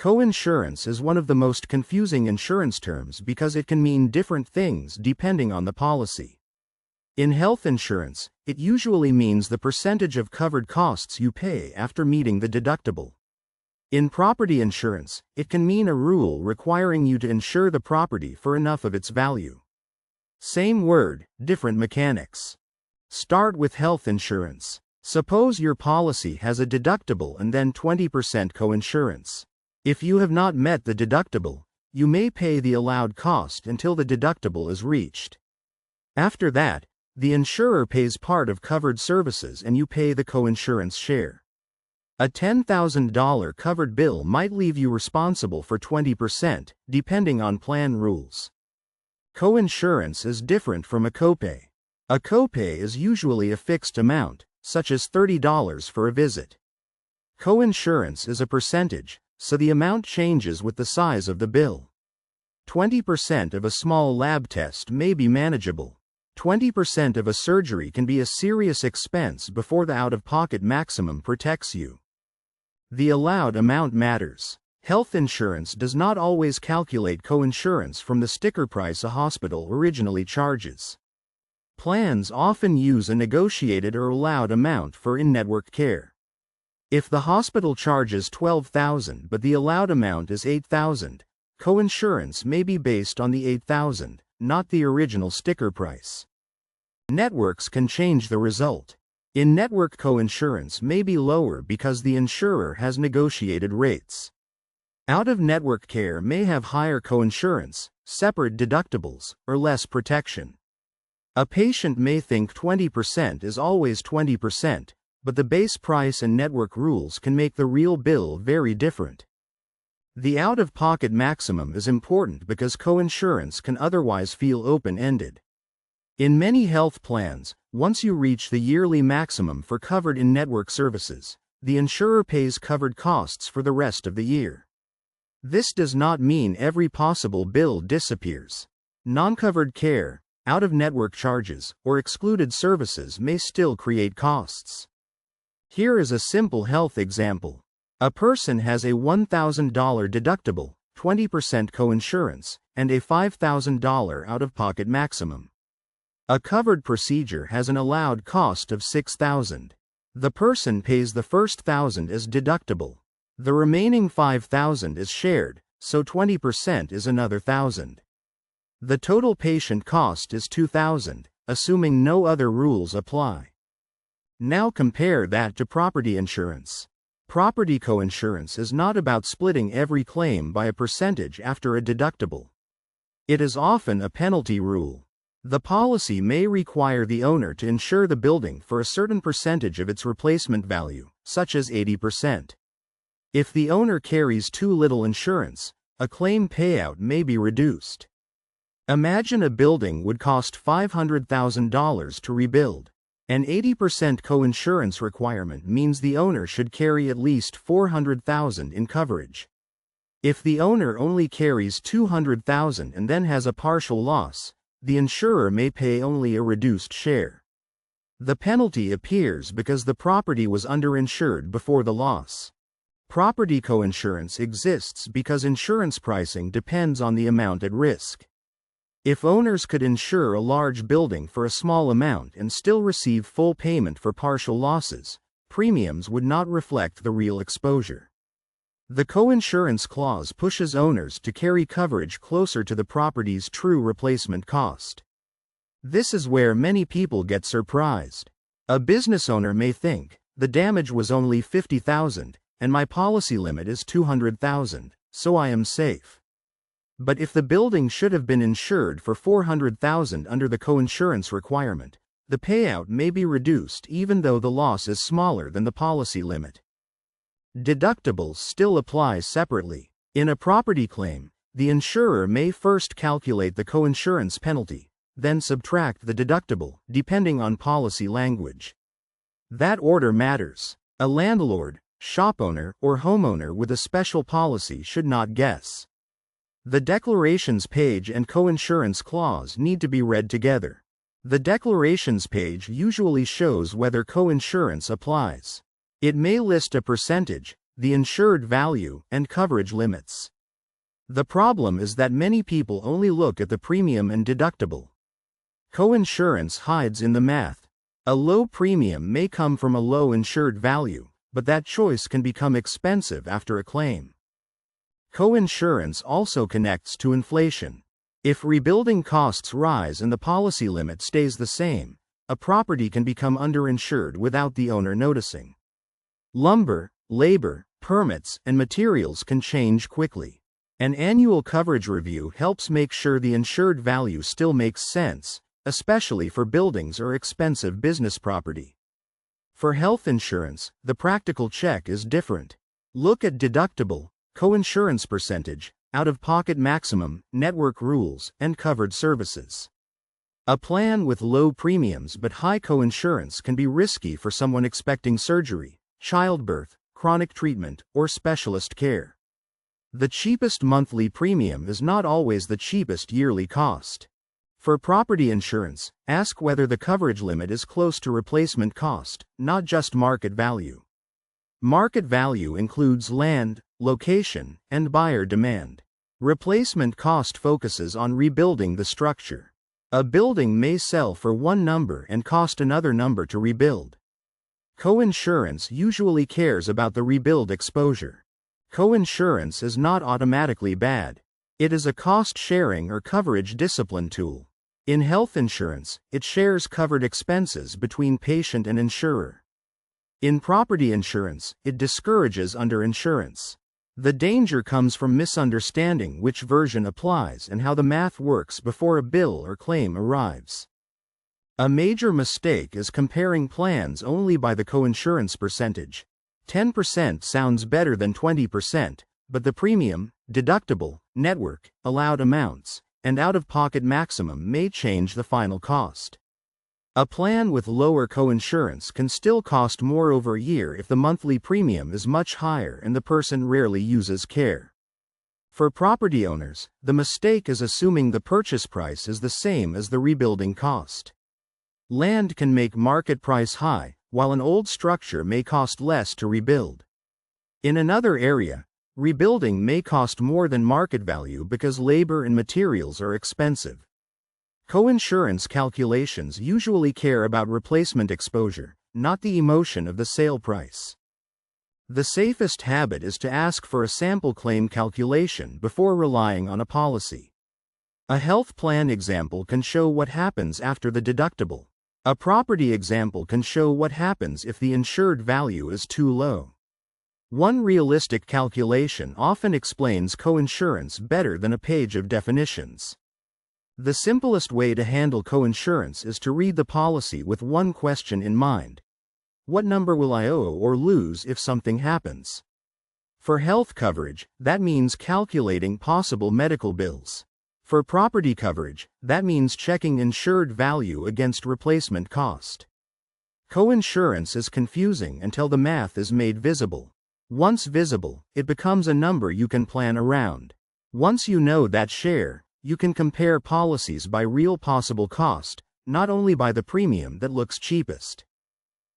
Coinsurance is one of the most confusing insurance terms because it can mean different things depending on the policy. In health insurance, it usually means the percentage of covered costs you pay after meeting the deductible. In property insurance, it can mean a rule requiring you to insure the property for enough of its value. Same word, different mechanics. Start with health insurance. Suppose your policy has a deductible and then 20% coinsurance. If you have not met the deductible, you may pay the allowed cost until the deductible is reached. After that, the insurer pays part of covered services and you pay the coinsurance share. A $10,000 covered bill might leave you responsible for 20%, depending on plan rules. Coinsurance is different from a copay. A copay is usually a fixed amount, such as $30 for a visit. Coinsurance is a percentage, so the amount changes with the size of the bill. 20% of a small lab test may be manageable. 20% of a surgery can be a serious expense before the out-of-pocket maximum protects you. The allowed amount matters. Health insurance does not always calculate coinsurance from the sticker price a hospital originally charges. Plans often use a negotiated or allowed amount for in-network care. If the hospital charges $12,000 but the allowed amount is $8,000, coinsurance may be based on the $8,000, not the original sticker price. Networks can change the result. In-network coinsurance may be lower because the insurer has negotiated rates. Out-of-network care may have higher coinsurance, separate deductibles, or less protection. A patient may think 20% is always 20%, but the base price and network rules can make the real bill very different. The out-of-pocket maximum is important because coinsurance can otherwise feel open-ended. In many health plans, once you reach the yearly maximum for covered in-network services, the insurer pays covered costs for the rest of the year. This does not mean every possible bill disappears. Non-covered care, out-of-network charges, or excluded services may still create costs. Here is a simple health example. A person has a $1,000 deductible, 20% coinsurance, and a $5,000 out-of-pocket maximum. A covered procedure has an allowed cost of $6,000. The person pays the first $1,000 as deductible. The remaining $5,000 is shared, so 20% is another $1,000. The total patient cost is $2,000, assuming no other rules apply. Now compare that to property insurance. Property coinsurance is not about splitting every claim by a percentage after a deductible. It is often a penalty rule. The policy may require the owner to insure the building for a certain percentage of its replacement value, such as 80%. If the owner carries too little insurance, a claim payout may be reduced. Imagine a building would cost $500,000 to rebuild. An 80% coinsurance requirement means the owner should carry at least $400,000 in coverage. If the owner only carries $200,000 and then has a partial loss, the insurer may pay only a reduced share. The penalty appears because the property was underinsured before the loss. Property coinsurance exists because insurance pricing depends on the amount at risk. If owners could insure a large building for a small amount and still receive full payment for partial losses, premiums would not reflect the real exposure. The coinsurance clause pushes owners to carry coverage closer to the property's true replacement cost. This is where many people get surprised. A business owner may think, the damage was only $50,000, and my policy limit is $200,000, so I am safe. But if the building should have been insured for $400,000 under the coinsurance requirement, the payout may be reduced even though the loss is smaller than the policy limit. Deductibles still apply separately. In a property claim, the insurer may first calculate the coinsurance penalty, then subtract the deductible, depending on policy language. That order matters. A landlord, shop owner, or homeowner with a special policy should not guess. The declarations page and coinsurance clause need to be read together. The declarations page usually shows whether coinsurance applies. It may list a percentage, the insured value, and coverage limits. The problem is that many people only look at the premium and deductible. Coinsurance hides in the math. A low premium may come from a low insured value, but that choice can become expensive after a claim. Coinsurance also connects to inflation. If rebuilding costs rise and the policy limit stays the same, a property can become underinsured without the owner noticing. Lumber, labor, permits, and materials can change quickly. An annual coverage review helps make sure the insured value still makes sense, especially for buildings or expensive business property. For health insurance, the practical check is different. Look at deductible, coinsurance percentage, out-of-pocket maximum, network rules, and covered services. A plan with low premiums but high coinsurance can be risky for someone expecting surgery, childbirth, chronic treatment, or specialist care. The cheapest monthly premium is not always the cheapest yearly cost. For property insurance, ask whether the coverage limit is close to replacement cost, not just market value. Market value includes land, location, and buyer demand. Replacement cost focuses on rebuilding the structure. A building may sell for one number and cost another number to rebuild. Coinsurance usually cares about the rebuild exposure. Coinsurance is not automatically bad. It is a cost-sharing or coverage discipline tool. In health insurance, it shares covered expenses between patient and insurer. In property insurance, it discourages underinsurance. The danger comes from misunderstanding which version applies and how the math works before a bill or claim arrives. A major mistake is comparing plans only by the coinsurance percentage. 10% sounds better than 20%, but the premium, deductible, network, allowed amounts, and out-of-pocket maximum may change the final cost. A plan with lower coinsurance can still cost more over a year if the monthly premium is much higher and the person rarely uses care. For property owners, the mistake is assuming the purchase price is the same as the rebuilding cost. Land can make market price high, while an old structure may cost less to rebuild. In another area, rebuilding may cost more than market value because labor and materials are expensive. Coinsurance calculations usually care about replacement exposure, not the emotion of the sale price. The safest habit is to ask for a sample claim calculation before relying on a policy. A health plan example can show what happens after the deductible. A property example can show what happens if the insured value is too low. One realistic calculation often explains coinsurance better than a page of definitions. The simplest way to handle coinsurance is to read the policy with one question in mind. What number will I owe or lose if something happens? For health coverage, that means calculating possible medical bills. For property coverage, that means checking insured value against replacement cost. Coinsurance is confusing until the math is made visible. Once visible, it becomes a number you can plan around. Once you know that share, you can compare policies by real possible cost, not only by the premium that looks cheapest.